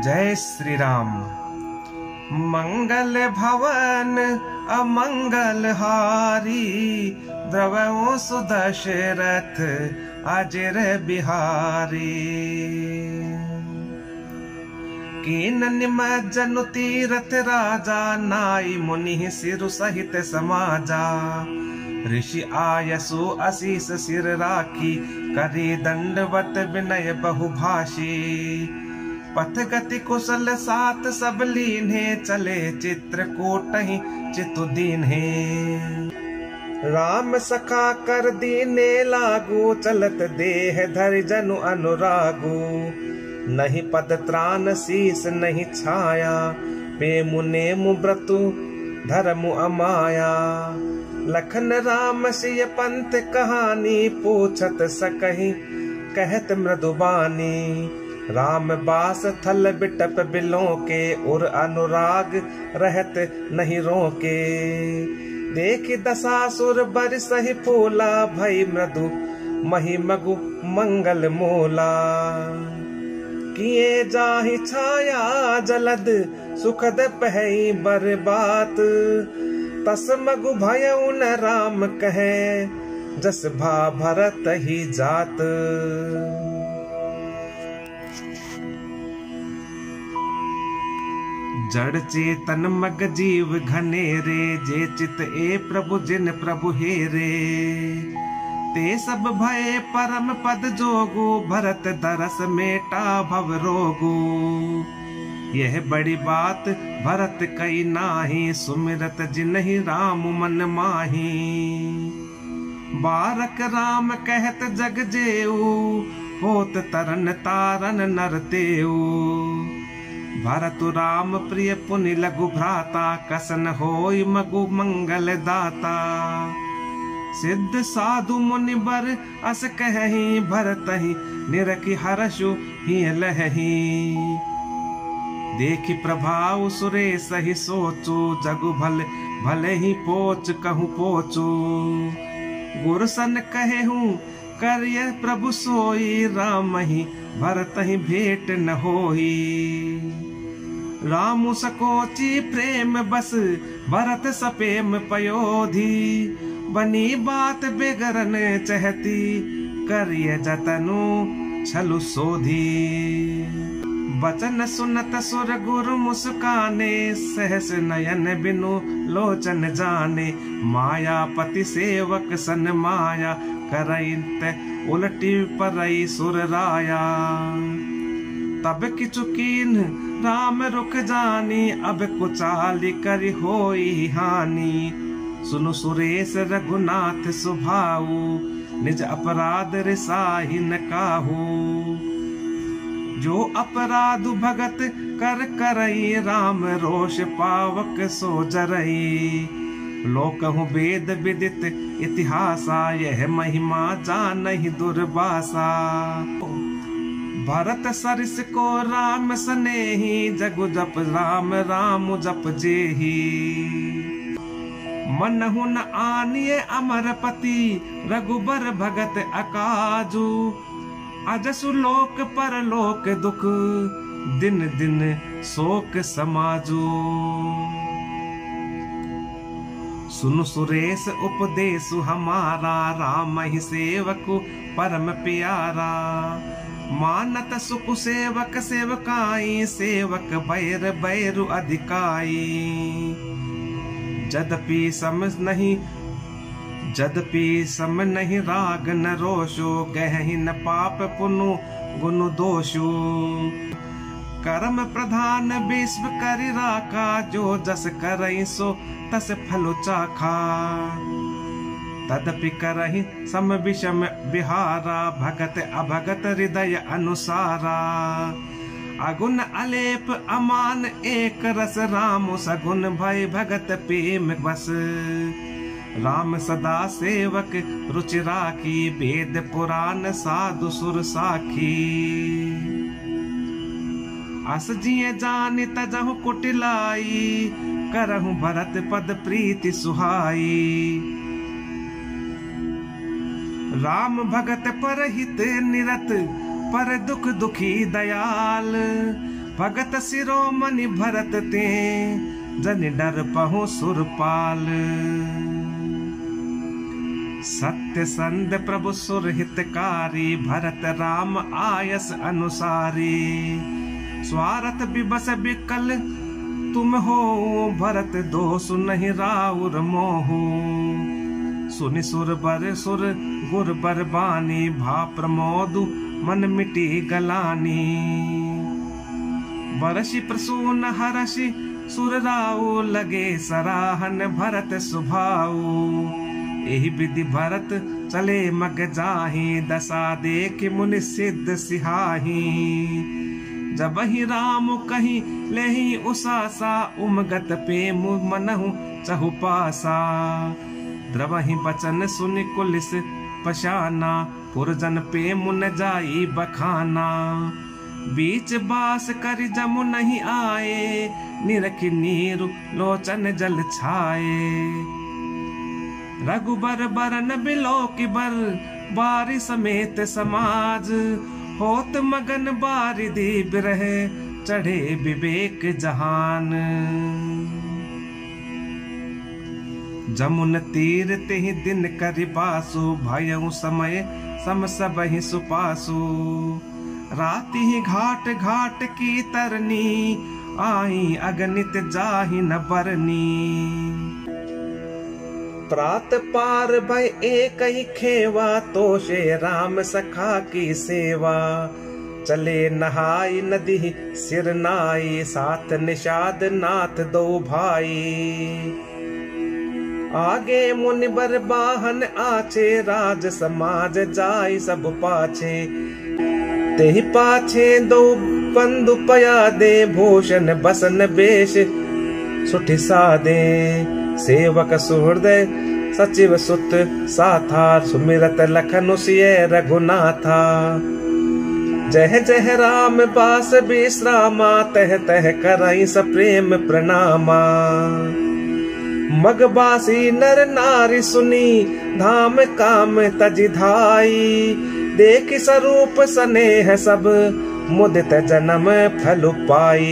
जय श्री राम। मंगल भवन अमंगल हारी, द्रवो सुदशरथ अजर बिहारी। कीन निमज्जनु तीरथ राजा, नाई मुनि सिरु सहित समाजा। ऋषि आयसु असीस सिर राखी, करी दंडवत विनय बहुभाषी। पथ गति कुशल सात सब लीन्हे, चले चित्रकूटहि चितु दीन्हे। राम सखा कर दीने लागू, चलत देह धरि जनु अनुरागू। नहीं पद त्राण शीस नहीं छाया, पेमु नेमु व्रतु धर्मु अमाया। लखन राम सिय पंथ कहानी, पूछत सकहि कहत मृदुबानी। राम बास थल बिटप बिलों के, उर अनुराग रहत नहीं रोके। देख दशासुर बरसहि फूला, भई मृदु मही मगु मंगल मूला। किए जाहि छाया जलद, सुखद पहई बरबात। तस मगु भयउ न राम कहे, जस भा भरत ही जात। जड़ चेतन मग जीव घनेरे, जे चित ए प्रभु जिन प्रभु हेरे। ते सब भय परम पद जोगु, भरत दरस मेटा भव रोगु। यह बड़ी बात भरत कई नाही, सुमिरत जिनहि राम मन माही। बारक राम कहत जग जेऊ, होत तरन तारन नर तेऊ। भरत राम प्रिय पुनि लघु भ्राता, कसन होय मगु मंगल दाता। सिद्ध साधु मुनि बर अस कहहि, भरतहि निरखि हर्षु ही लहहि। देखि प्रभाव सुरेश ही सोचु, जगु भले भले ही पोच कहूँ पोचू। गुरसन कहेहूँ करिय प्रभु सोई, राम ही भरत ही भेंट न होई। रामु सकोची प्रेम बस, भरत सपेम पयोधी। बनी बात बेगरन चहती, करिय जतनु छलु सोधी। बचन सुनत सुर गुरु मुस्काने, सहस नयन बिनु लोचन जाने। मायापति सेवक सन माया, करैत उलटी परई सुर राया। तब किछु कीन राम रुख जानी, अब कुचाली करि होई हानि। सुनु सुरेश रघुनाथ सुभाऊ, निज अपराध रिसाहि न काहू। जो अपराध भगत कर करई, राम रोष पावक सो जरई। लोकहु वेद विदित इतिहासा, यह महिमा जानहि दुर्वासा। भरत सरिस को राम सनेही, जगु जप राम राम जप जेही। मनहु न आनिए अमरपति, रघुबर भगत अकाजू। अजसु लोक परलोक दुख, दिन दिन शोक समाजू। सुनु सुरेश उपदेशु हमारा, राम ही सेवकु परम प्यारा। मानत सुख सेवक सेवकाई, सेवक बैर बैरु अधिकाई। जदपि सम नहीं राग न रोषो, गहहि न पाप पुनु गुनु दोषु। कर्म प्रधान विश्व करि राखा, जो जस करहि सो तस फलु चाखा। तदपि करहि सम विषम विहारा, भगत अभगत हृदय अनुसारा। अगुन अलेप अमान एक रस, राम सगुन भय भगत प्रेम बस। राम सदा सेवक रुचि राखी, वेद पुराण साधु सुर साखी। अस जिये जानि तजहु कुटिलाई, करहु भरत पद प्रीति सुहाई। राम भगत पर हित निरत, पर दुख दुखी दयाल। भगत शिरोमणि भरत ते जन डर पहु सुरपाल। सत्य संध प्रभु सुरहितकारी भरत राम आयस अनुसारी। स्वार्थ विबस विकल तुम हो भरत दोष नहीं राउर मोहु। सुनि सुर गुर बर बानी भा प्रमोदु मन मिटी गलानी। बरसी प्रसून हरषि सुर राउ लगे सराहन भरत सुभाऊ। एहि विधि भरत चले मग जाहि दशा देख मुनि सिद्ध सिहाही। जब ही राम कही लेहि उसासा उमगत पे मनहु चहु पासा। द्रवहि बचन सुनि कुलिस पशाना पुरजन पे मुन जाई बखाना। बीच बास कर जमु नहीं आए निरखि नीरु लोचन जल छाए। रघुबर बरन बिलो की बर बारी समेत समाज। होत मगन बारिधि बिरह चढ़े विवेक जहान। जमुन तीर तेहि दिन करि बासु भयउ समय सम सबहि सुपासु। राति ही घाट घाट की तरनी आई अगणित जाहि न बरनी। प्रात पार भय एक ही खेवा तोषे राम सखा की सेवा। चले नहाई नदी सिर नाई साथ निषाद नाथ दो भाई। आगे मुनि बर बाहन आछे राज समाज जाय सब पाछे। तेहि पाछे दो बंधु पया दे भूषण बसन बेश सुठि सादे। सेवक सुहृदय सचिव सुत साथा सुमिरत लखन सिय रघुनाथा। जह जह राम बास विश्रामा तह तह करई सप्रेम प्रणामा। मगबासी नर नारी सुनी धाम काम तजि धाई। देख स्वरूप स्नेह सब मुदित जन्म फल पाई।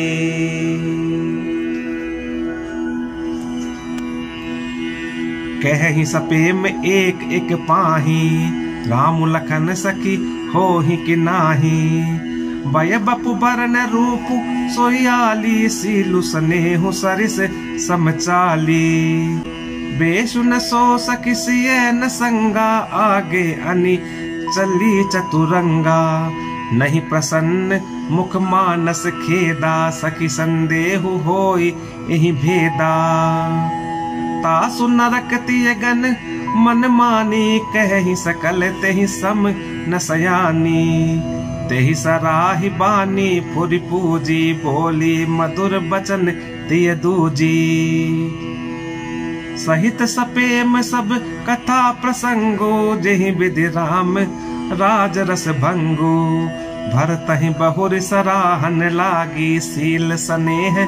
कहि सपेम एक एक पाही राम लखन सखी होहि कि नाही। बय बपु बरन रूप सोयाली सीलु स्नेहु सरिस समचाली। बेशु न सो सखी सिय न संगा आगे अनि चली चतुरंगा। नहीं प्रसन्न मुख मानस खेदा सखी संदेहु होई एहि भेदा। तासु नरकति गन मन मानी कहि सकल तेहि सम न सयानी। तेहि सराहि बानी फुरि पूजी बोली मधुर बचन तिय दूजी। सहित सपेम सब कथा प्रसंगो जेहि विधि राम राज रस भंगो। भरतहि बहुर सराहन लागी सील स्नेह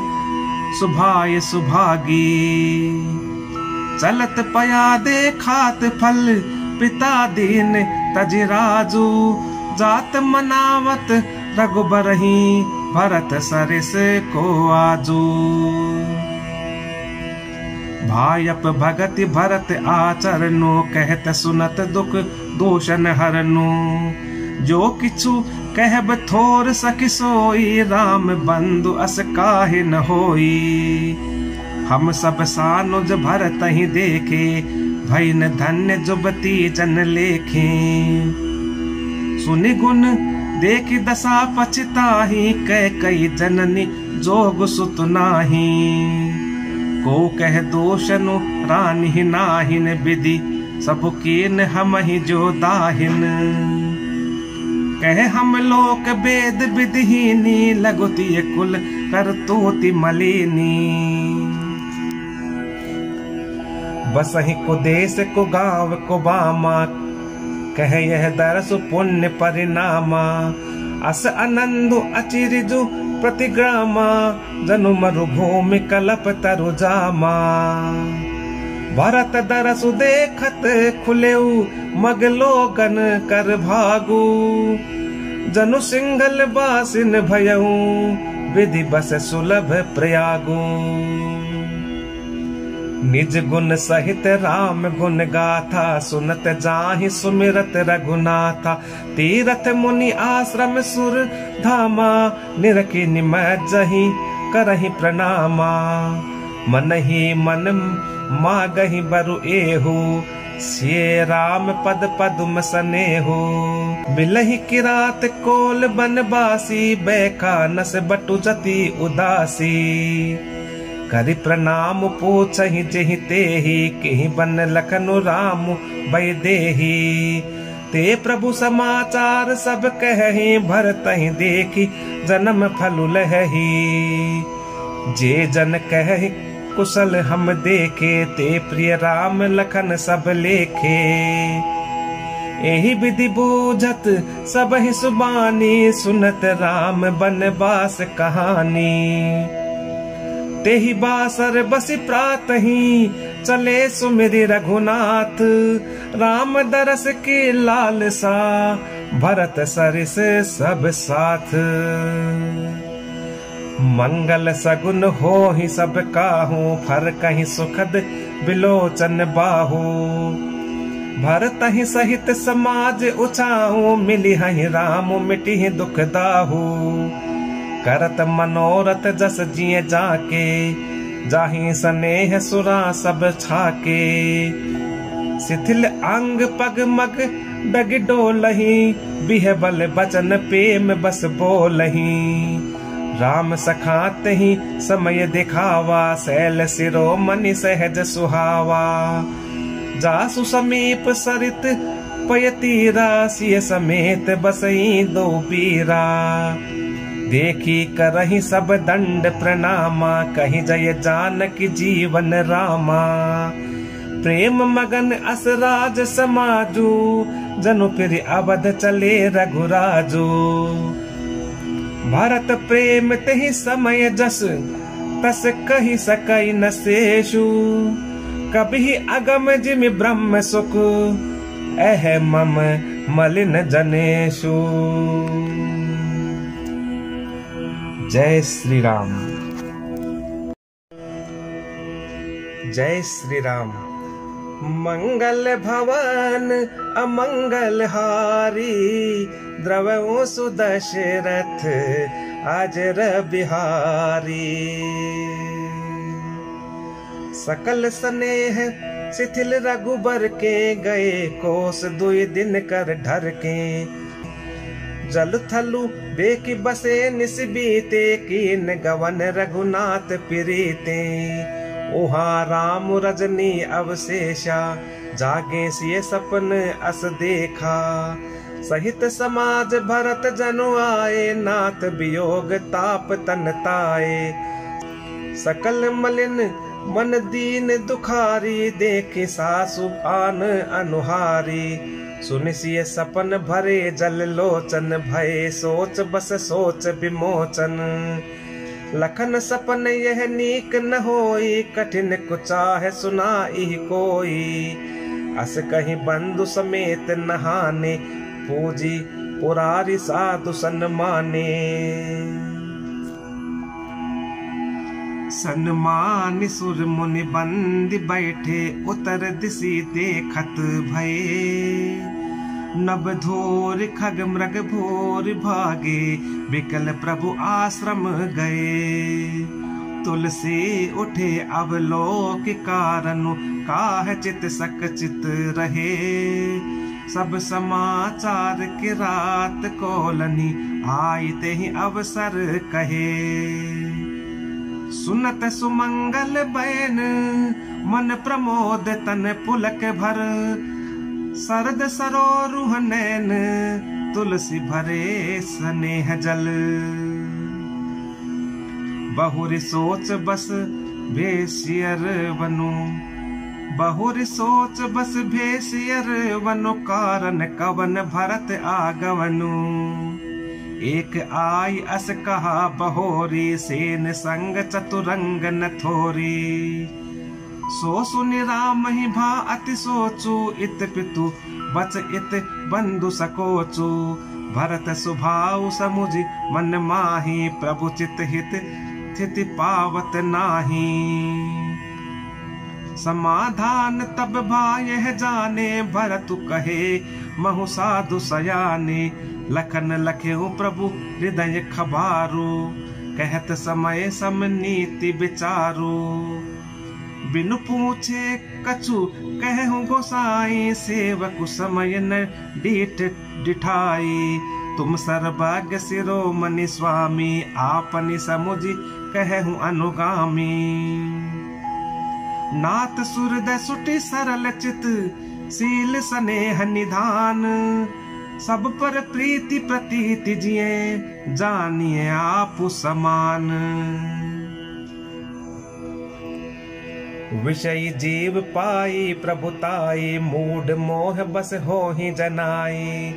सुभाय सुभागी। चलत पया दे खात फल पिता दीन तजि राजू। जात मनावत रघुबरहि भरत सरिस को आजू। भायप भगति भरत आचरणो कहत सुनत दुख दोषन हरनो। जो किछु कहब थोर सखि सोई राम बंधु अस काहे न होई। हम सब सानुज भरत ही देखे भैन धन्य जुबती जन लेखे। सुनि गुण देखि दशा पछताही कई जननी जोग सुत नाही। को कह दोषनु रानी नाहिन विधि सब कीन हम ही जो दाहिन। कह हम लोक वेद विधिहीनी लगुति कुल कर तोति मलिनी। बसहि को देश को गाँव को बामा कह यह दरस पुण्य परिणामा। अस आनंदु अचिरिजु प्रतिग्रामा जनु मरुभूमि कलप तरु जामा। भरत दरसु देखत खुलेऊ मगलोगन कर भागू। जनु सिंघल बासिन भयऊ विधि बस सुलभ प्रयागु। निज गुण सहित राम गुण गाथा, सुनत जाहि सुमिरत रघुनाथा। तीरथ मुनि आश्रम सुर धामा, निरखि निमज्जहि करहि प्रणामा। मन ही मन मागहि बरु एहु, सिय राम पद पदुम सनेहु। बिलहि किरात कोल बनबासी, बैखा नस बटु जति उदासी। करि प्रणाम पूछहि जेहि तेहि, केहि बन लखनु राम भय देहि। ते प्रभु समाचार सब कहहि, भरतहि देखि जन्म फल लहहि। जे जन कहहि कुशल हम देखे, ते प्रिय राम लखन सब लेखे। एहि विधि बूझत सबहि सुबानी, सुनत राम बनवास कहानी। तेहि बासर बसि प्रातहि, चले सुमिरि रघुनाथ। राम दरस की लालसा, भरत सरिस सब साथ। मंगल सगुन होहि सब काहू, फर कहीं सुखद बिलोचन बाहू। भरतहि सहित समाज उचाहू, मिली हहि राम मिटिहि दुख दाहू। करत मनोरथ जस जिए जाके, जाहि स्नेह सुरा सब छाके। शिथिल अंग पग मग डग डोलहि, बिहबल बचन प्रेम बस बोलहि। राम सखात ही समय दिखावा, सैल शिरोमणि सहज सुहावा। जासु समीप सरित पयतीरा, सिय समेत बसई दो पीरा। देखी करहि सब दंड प्रणामा, कहि जय जानकी जीवन रामा। प्रेम मगन असराज समाजू, जनु फिर अवध चले रघुराजू। भरत प्रेम तेहि समय जस, तस कहि सकई न शेषु। कभी अगम जिमि ब्रह्म सुख, एह मम मलिन जनेषु। जय श्री राम। जय श्री राम। मंगल भवन अमंगल हारी, द्रवो सुदशरथ अजर बिहारी। सकल स्नेह शिथिल रघुबर के, गए कोस दुई दिन कर ढर के। जल थलु देखि बसे निस बीते, कीन गवन रघुनाथ प्रीते। उहाँ राम रजनी अवशेषा, जागे सिय सपन अस देखा। सहित समाज भरत जनु आए, नाथ वियोग ताप तन ताए। सकल मलिन मन दीन दुखारी, देखि सासु आन अनुहारी। सुनि सिय सपन भरे जल लोचन, भय सोच बस सोच विमोचन। लखन सपन यह नीक न होई, कठिन कुचाह सुनाई कोई। अस कहीं बंधु समेत नहाने, पूजी पुरारी साधु सन्माने। सन्मान सुर मुनि बंदी बैठे, उतर दिशि देखत भये। नभ धोर खग मृग भोर भागे, विकल प्रभु आश्रम गए। तुलसी उठे अवलोक कारणु, काह चित सक चित रहे। सब समाचार की रात कोलनी, आई ते ही अवसर कहे। सुनत सुमंगल बैन, मन प्रमोद तन पुलक भर। सरद सरोरुह नैन, तुलसी भरे स्नेह जल। बहुरी सोच बस भेसियर वनु, बहुरी सोच बस भेसियर वनु। कारण कवन भरत आगवनु, एक आई अस कहा बहोरी। सेन संग चतुरंग न थोरी। सो सुनि राम ही भा अति सोचू, इत पितु बच इत बंधु सकोचू। भरत सुभाऊ समुझ मन माही, प्रभु चित हित स्थिति पावत नाही। समाधान तब भाय जाने, भरत कहे महु साधु सयाने। लखन लखेहु प्रभु हृदय खबारो, कहत समय सम नीति विचारो। बिनु पूछे कछु कहूँ गोसाई, सेवक समय न डीठ डिठाई। तुम सर्वज्ञ शिरोमणि स्वामी, आपनि समुझि कहूँ अनुगामी। नाथ सुहृदय सुटि सरल चित, शील स्नेह निधान। सब पर प्रीति प्रतीति जिए, जानिए आपु समान। विषय जीव पाई प्रभुताई, मूढ़ मोह बस होहि जनाई।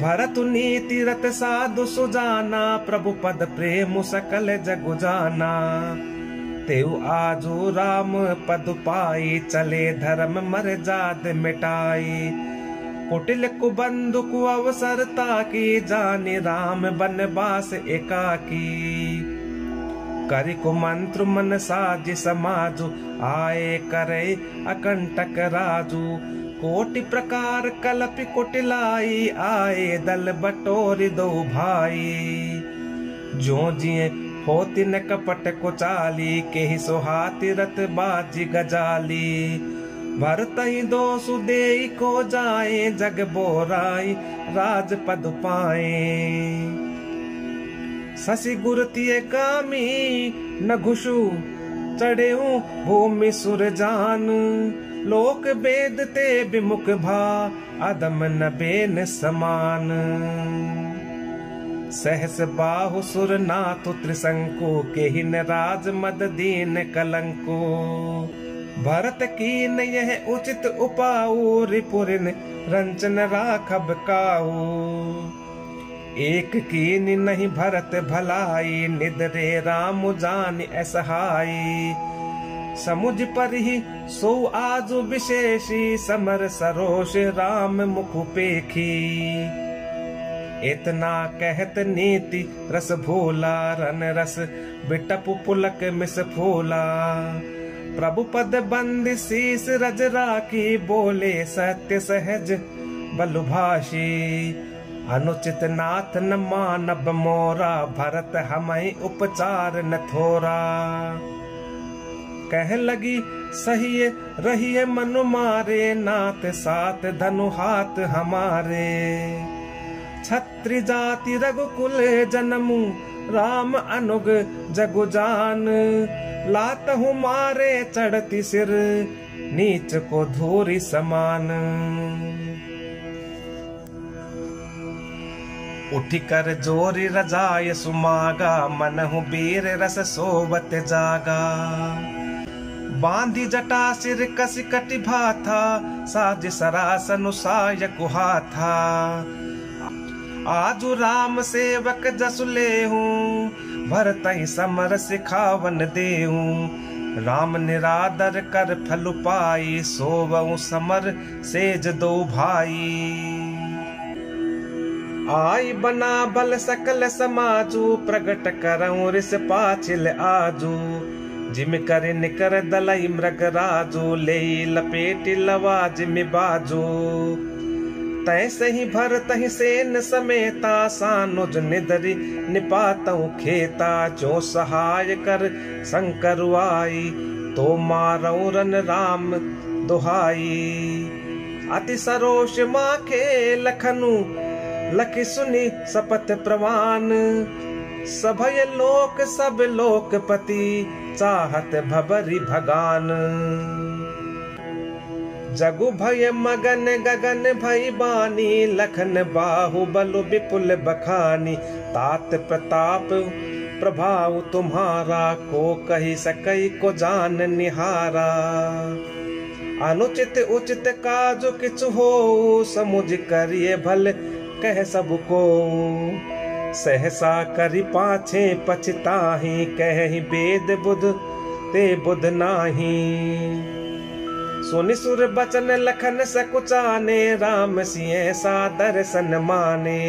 भरतु नीति रत साधु सुजाना, प्रभु पद प्रेम सकल जगु जाना। तेउ आजू राम पद पाई, चले धर्म मर्याद मिटाई। कुटिल कुबंधु कु अवसर ताकी, जानि राम बनवास एकाकी। करि कुमंत्र मन साज समाजु, आए करे अकंटक राजू। कोटि प्रकार कलपि कुटिलाई, आए दल बटोरी दो भाई। जो जिए होति न कपट को चाली, केहि सोहाति रत बाजी गजाली। भरतहि दो सुदेई को जाए, जग बोराई राज पद पाए। शशि गुरतिये कामी न घुषु, चढ़ेऊ भूमि सुर जान। लोक वेद ते विमुख भा, अदम न बेन समान। सहस बाहु सुर नाथु त्रिशंकु, केहिन राज मद दीन कलंको। भरत कीन यह उचित उपाऊ, रिपुरिन रंचन राखब काऊ। एक कीन नहीं भरत भलाई, निदरे राम जान असहाई। समुझ पर ही सो आजु विशेषी, समर सरोष राम मुख पेखी। इतना कहत नीति रस भोला, रन रस बिटप पुलक मिस फूला। प्रभु पद बंद शीस रज राखी, बोले सत्य सहज बलुभाषी। अनुचित नाथ न मानब मोरा, भरत हमहि उपचार न थोरा। कह लगी सही रहिए मनु मारे, नाथ साथ धनु हाथ हमारे। छत्री जाति रघुकुल जनमु, राम अनुग जगु जान। लातहु मारे चढ़ती सिर, नीच को धूरी समान। उठी कर जोरी रजाय सुमागा, मनहु वीर रस सोवत जागा। बांधी जटा सिर कसी कटि भाथा, साज सरासन साय कुहाथा। आजु राम सेवक जसु लेहूं, भरतहि समर सिखावन देहूं। राम निरादर कर फल पाई, सोवऊं समर सेज दो भाई। आई बना बल सकल समाजू, प्रगट करऊं रिस पाछिल आजू। जिम कर निकर दलई मृग राजू, ले लपेटी लवा जिम बाजू। तैसे ही भरतहि सेन समेता, सानुज निदरि निपातऊ खेता। जो सहाय कर शंकर आई, तो मारऊ रन राम दुहाई। अति सरोष माखे लखनु, लखि सुनि सपथ प्रवान। सभय लोक सब लोकपति, चाहत भबरी भगान। जगु भय मगन गगन भई बानी, लखन बाहु बलु विपुल बखानी। तात प्रताप प्रभाव तुम्हारा, को कही सकई को जान निहारा। अनुचित उचित काजु किछु हो, समुझ करिए भल कह सबको। सहसा करि पाछे पछताही, कहि वेद बुध ते बुध नाही। सुनि सुर बचन लखन सकुचाने, राम सिंह सादर सन माने।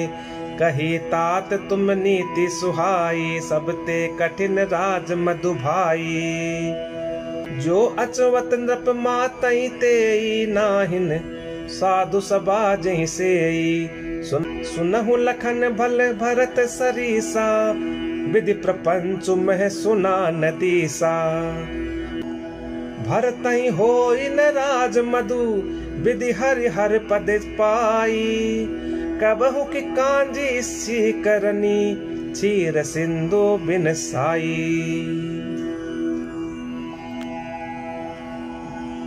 कही तात तुम नीति सुहाई, सब ते कठिन राज मधु भाई। जो अचवत नृप मातई तेई, नाहिन साधु सभा जहि सेई। सुनहु लखन भल भरत सरीसा, विधि प्रपंच मह सुना नदीसा। भरतहि होई न राज मधु, विधि हरि हर पद पाई। कबहु की कांजी सी करनी, क्षीर सिंधु बिन साई।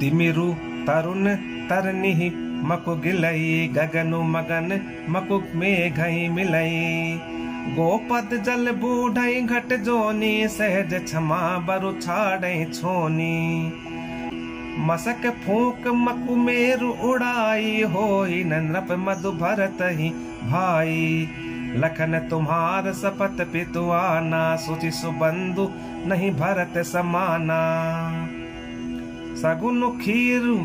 तिमिरु तरुण तरनिहि मकु गिलई, गगनु मगन मकु मेघई मिलई। गोपद जल बूढ़ई घट जोनी, सहज क्षमा बरु छाड़ई छोनी। मसक फूक मकु मेरु उड़ाई, होई न नृप मधु भरत ही भाई। लखन तुम्हार सपत पितुआना, सुचि सुबंधु नहीं भरत समाना। सगुन खीरु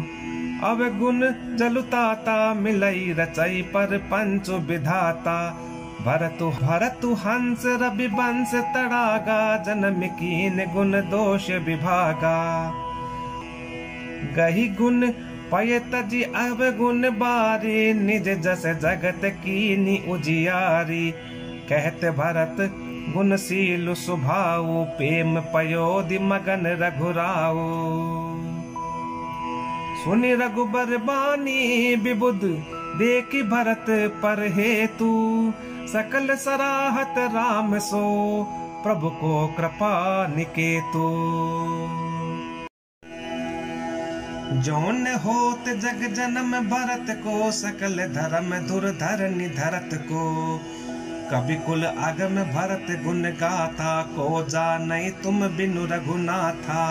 अवगुण जलुताता, मिलई रचई पर पंचु विधाता। भरतु हंस रवि बंस तड़ागा, जन्म कीन गुण दोष विभागा। गही गुण पय तजी अवगुण बारी, निज जस जगत कीनी उजियारी। कहते भरत गुणशील सुभाऊ, प्रेम पयोधि मगन रघुराऊ। सुनि रघुबर बानी विबुध, देखि भरत पर हेतु। सकल सराहत राम सो, प्रभु को कृपा निकेतु। जौन होत जग जन्म भरत को, सकल धर्म धुरधर निधरत को। कवि कुल अगम भरत गुण गाथा, को जानई तुम बिनु रघुनाथा।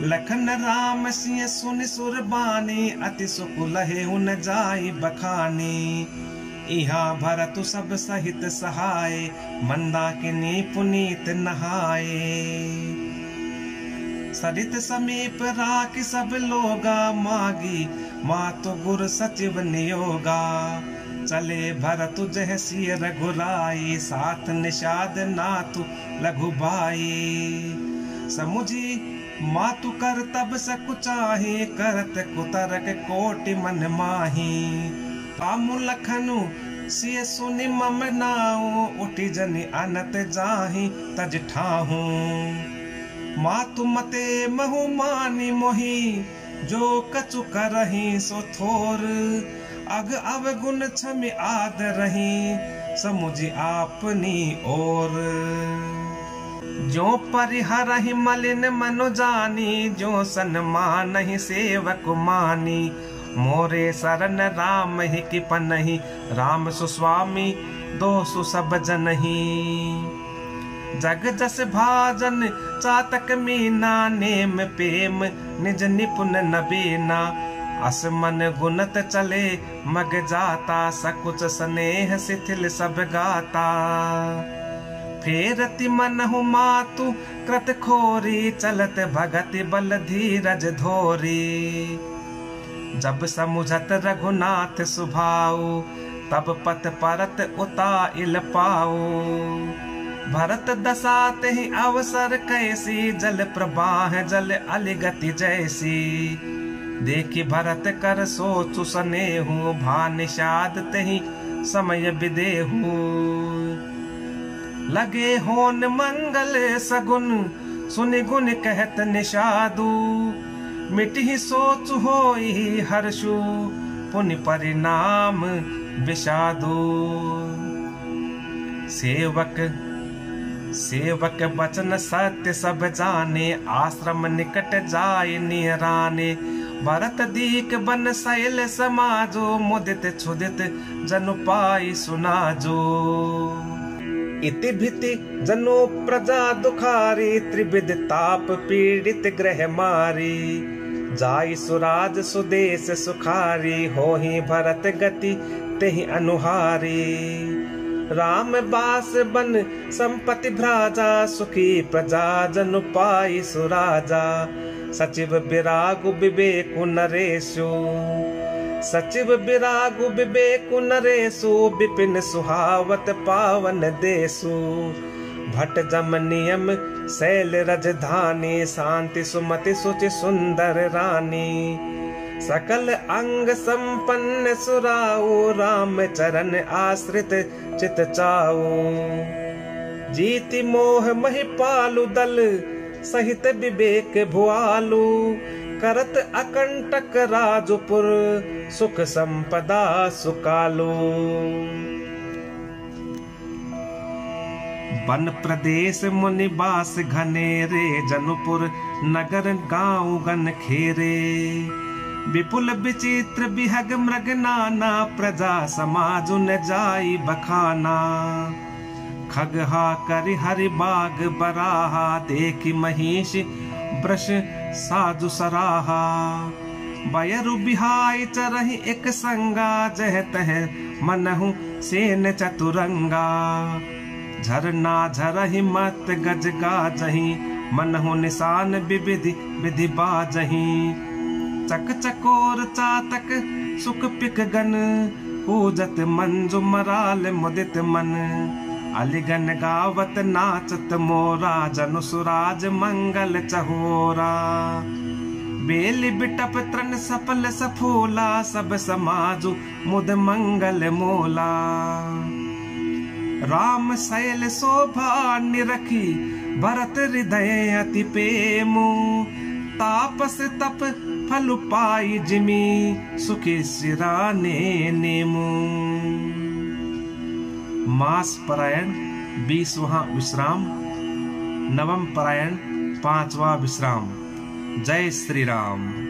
लखन राम सिंह सुनि सुर बानी, अति सुख लहे उन जाई बखानी। इहाँ भरतु सब सहित सहाय, मंदाकिनी पुनीत नहाए। सरित समीप राखि सब लोगा, मागी मातु गुर सचिव नियोगा। चले भरतु जह सिय रघुराई, साथ निषाद नातु लघु भाई। समुझी मातु कर तब सकुचाही, करत कुतरक कोटि मन माही। कामु लखनु सिय सुनि मम नाऊ, उठि जनि अनत जाहि तज ठाहू। मातु मते महु मानी मोहि, जो कछु करहि सो थोर। अग अवगुण क्षमि आदरहि, समुझि आपनी ओर। जो परिहरहि मलिन मनु जानी, जो सन्मानहि सेवक मानी। मोरे शरण राम ही कृपनहि, राम सुस्वामी दोसु सब जनहि। जग जस भाजन चातक मीना, नेम प्रेम निज निपुण नबीना। अस मन गुणत चले मग जाता, सकुच स्नेह शिथिल सब गाता। फेरति मनहु मातु कृत खोरी, चलत भगति बल धीरज धोरी। जब समुझत रघुनाथ सुभाऊ, तब पथ परत उताइल पाऊ। भरत दसात ही अवसर कैसी, जल प्रवाह जल अलिगति जैसी। देखि भरत कर सोचु सनेहु, भा निषाद तहि समय विदेहु। लगे होन मंगल सगुन, सुनि गुण कहत निषादु। मिटहि सोच होई हर्षु, पुनि परिणाम विषादु। सेवक बचन सत्य सब जाने, आश्रम निकट जाय निहराने। भरत दीक बन शैल समाजो, मुदित क्षुदित जनु पाई सुनाजो। इति भिति जनो प्रजा दुखारी, त्रिविध ताप पीड़ित ग्रह मारी। जाई सुराज सुदेश सुखारी, होहि भरत गति तेहि अनुहारी। राम बास बन संपत्ति भ्राजा, सुखी प्रजा जनु पाई सुराजा। सचिव विरागु विवेकु नरेशु। सचिव विरागु विवेकु नरेशु विपिन सुहावत पावन देशु। भट जम नियम शैल राजधानी शांति सुमति सुचि सुंदर रानी। सकल अंग संपन्न सुराऊ राम चरण आश्रित चित चाऊ। जीति मोह महिपालु दल सहित विवेक भुआलु। करत अकंटक राजपुर सुख संपदा सुकालु। वन प्रदेश मुनिवास घनेरे जनुपुर नगर गाँव गन खेरे। विपुल विचित्र विहग मृग नाना प्रजा समाज न जाई बखाना। खगहा करि हरि बाग बराहा देखी महिष वृष साधु सराहा। बयरु बिहाई चरहि एक संगा जह तह मनहु सेन चतुरंगा। झरना झरहि मत गज गाजहि मनहु निशान विविधि विधि बाजहि। चक चकोर चातक सुख पिक गन पूजत मंजु मराल मुदित मन। अलिगन गावत नाचत मोरा जनु सुराज मंगल चहोरा। बेल बिटप तृण सफल सफोला सब समाजु मुद मंगल मोला। राम शैल शोभा निरखी भरत हृदय अति प्रेमु। तापस तप फल पाई जिमी सुखी सिराने नेमु। मास परायण 20वां विश्राम, नवम परायण 5वां विश्राम। जय श्री राम।